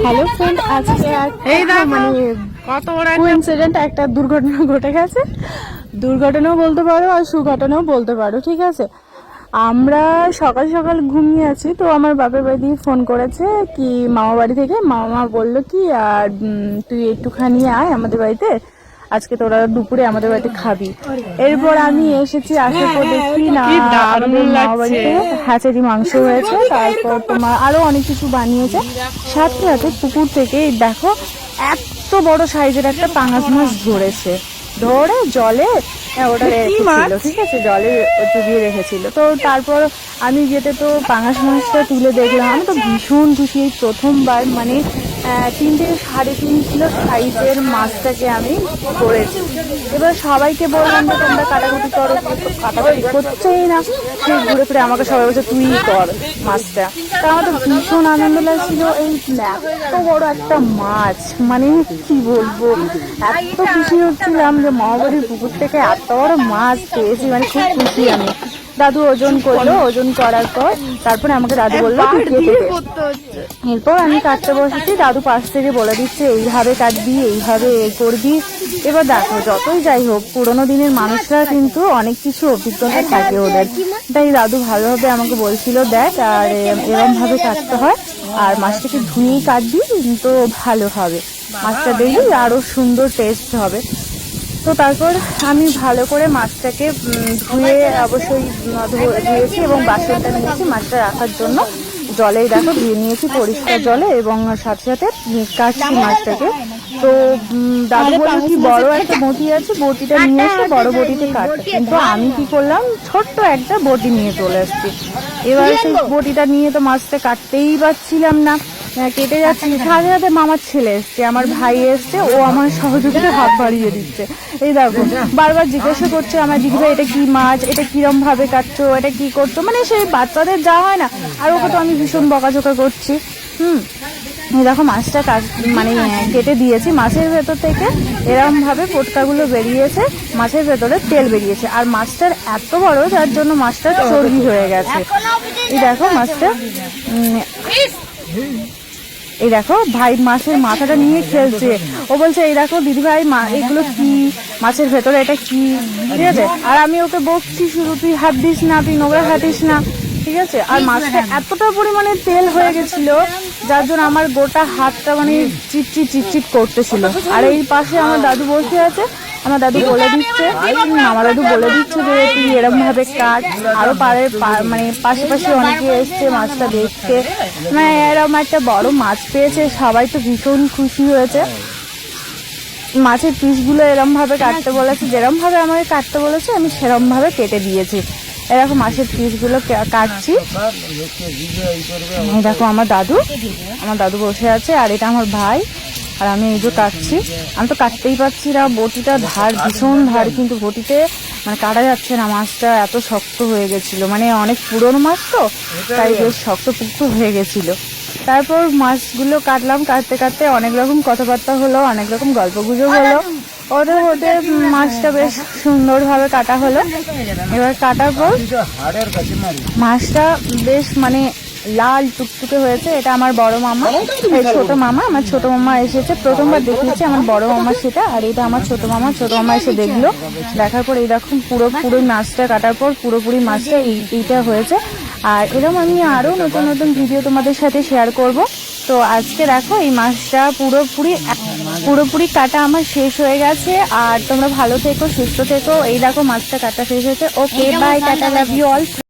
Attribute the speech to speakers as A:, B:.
A: Hello friend, আজকে
B: কত বড়
A: কোইন্সিডেন্ট একটা দুর্ঘটনা ঘটে গেছে। দুর্ঘটনাও বলতে পারো আর সুঘটনাও বলতে পারো, ঠিক আছে। আমরা সকাল সকাল ঘুমিয়ে আছি, তো আমার বাপের বাড়ি দিয়ে ফোন করেছে কি মামা বাড়ি থেকে। মামা বললো কি আর তুই একটুখানি আয় আমাদের বাড়িতে, আজকে তোরা দুপুরে আমাদের বাড়িতে খাবি। এরপর আমি এসেছি, আসার পর দেখি না আমাদের মামা বাড়িতে হ্যাচারি মাংস হয়েছে, তারপর তোমার আরো অনেক কিছু বানিয়েছে। সাথে সাথে পুকুর থেকে দেখো এত বড় সাইজের একটা পাঙাশ মাছ ধরেছে, ধরে জলে ওটা রেখেছিল, ঠিক আছে, জলে ডুবিয়ে রেখেছিল। তো তারপর আমি যেতে তো পাঙাশ মাছটা তুলে দেখলাম, আমি তো ভীষণ খুশি। এই প্রথমবার 3 থেকে 3.5 কিলো সাইজের মাছটাকে আমি করেছি। এবার সবাইকে বললাম যে তোমরা কাটাকুটি করো, কাটাকুটি করছেই না, সে ঘুরে ফিরে আমাকে সবাই বলছে তুই কর মাছটা। তা আমার তো ভীষণ আনন্দ লাগছিল। এই এত বড় একটা মাছ, কি বলবো, এত খুশি হচ্ছিলাম যে মামাবাড়ির পুকুর থেকে এত বড় মাছ পেয়েছি, খুব খুশি আমি। দাদু ওজন করলো, ওজন করার পর তারপরে আমাকে দাদু বললো কেটে দে। এরপর আমি কাটতে বসেছি, দাদু পাশ থেকে বলে দিচ্ছে এইভাবে কাটবি, এইভাবে করবি। এবার দেখো যতই যাই হোক পুরোনো দিনের মানুষরা কিন্তু অনেক কিছু অভিজ্ঞতা থাকে ওদের, তাই দাদু ভালোভাবে আমাকে বলছিল দেখ আর এরম ভাবে কাটতে হয়, আর মাছটাকে ধুয়েই কাটবি তো ভালো হবে, মাছটা দেখবি আরো সুন্দর টেস্ট হবে। তো তারপর আমি ভালো করে মাছটাকে ধুয়ে অবশ্যই ধুয়েছি এবং বাসনটা নিয়েছি মাছটা রাখার জন্য। জলেই দেখো ধুয়ে নিয়েছি পরিষ্কার জলে, এবং সাথে সাথে কাটছি মাছটাকে। তো দাদু বললো কি বড় একটা বটি আছে, বটিটা নিয়ে এসে বড় বটিতে কাটতে, কিন্তু আমি কি করলাম ছোট্ট একটা বটি নিয়ে চলে আসছি। এবার সেই বটিটা নিয়ে তো মাছটা কাটতেই পারছিলাম না, কেটে যাচ্ছি। সাথে সাথে মামার ছেলে এসছে, আমার ভাই এসছে, ও আমার সহযোগিতা হাত বাড়িয়ে দিচ্ছে। এই দেখো বারবার জিজ্ঞাসা করছে আমার দিদিভাই এটা কি মাছ, এটা কিরম ভাবে কাটছো, এটা কি করছো, সেই বাচ্চাদের যা হয় না। আর ওকে তো আমি ভীষণ বকাঝোকা করছি। দেখো মাছটা কেটে দিয়েছি, মাছের ভেতর থেকে এরকম ভাবে পোটকাগুলো বেরিয়েছে, মাছের ভেতরে তেল বেরিয়েছে, আর মাছটার এত বড় যার জন্য মাছটা চর্বি হয়ে গেছে। এই দেখো মাছটা, এই দেখো ভাই মাছের মাথাটা নিয়ে খেলছে। ও বলছে এই দেখো দিদিভাই এগুলো কি, মাছের ভেতরে এটা কি, ঠিক আছে। আর আমি ওকে বকছি শুধু তুই হাত দিস না, তুই নোংরা হাতিস না, ঠিক আছে। আর মাছটা এতটা পরিমাণে তেল হয়ে গেছিল যার জন্য আমার গোটা হাতটা চিটচিট চিটচিট করতেছিল। আর এই পাশে আমার দাদু বসে আছে, আমার দাদু বলে দিচ্ছে, আমার দাদু বলে দিচ্ছে যে তুই এরকম ভাবে কাট। আরো পাশাপাশি অনেকে এসছে মাছটা দেখতে, এরকম একটা বড় মাছ পেয়েছে, সবাই তো ভীষণ খুশি হয়েছে। মাছের পিসগুলো এরম ভাবে কাটতে বলেছে, যেরম ভাবে আমাকে কাটতে বলেছে আমি সেরম ভাবে কেটে দিয়েছি। এরকম মাছের পিসগুলো কাটছি। দেখো আমার দাদু বসে আছে, আর এটা আমার ভাই, আর আমি এই যে কাটছি। আমি তো কাটতেই পারছি না, বটিটা ভীষণ ধার, কিন্তু বটিতে কাটা যাচ্ছে না, মাছটা এত শক্ত হয়ে গেছিল, অনেক পুরনো মাছ তো, তাই বেশ শক্ত পুক্ত হয়ে গেছিল। তারপর মাছগুলো কাটলাম, কাটতে কাটতে অনেক রকম কথাবার্তা হলো, অনেক রকম গল্প গুজব হলো, ওদের মাছটা বেশ সুন্দরভাবে কাটা হলো। এবার কাটার পর মাছটা বেশ লাল টুকটুকে হয়েছে। এটা আমার বড় মামা, ছোট মামা, আমার ছোট মামা এসেছে, প্রথমবার দেখিয়েছে আমার বড় মামা সেটা, আর এটা আমার ছোট মামা এসে দেখলো। দেখার পর এইরকম পুরোপুরি মাছটা কাটার পর পুরোপুরি মাছটা এইটা হয়েছে। আর এরকম আমি আরো নতুন নতুন ভিডিও তোমাদের সাথে শেয়ার করব। তো আজকে দেখো এই মাছটা পুরোপুরি কাটা আমার শেষ হয়ে গেছে। আর তোমরা ভালো থেকো, সুস্থ থেকো। এই দেখো মাছটা কাটা শেষ হয়েছে। Okay bye, tata, love you all.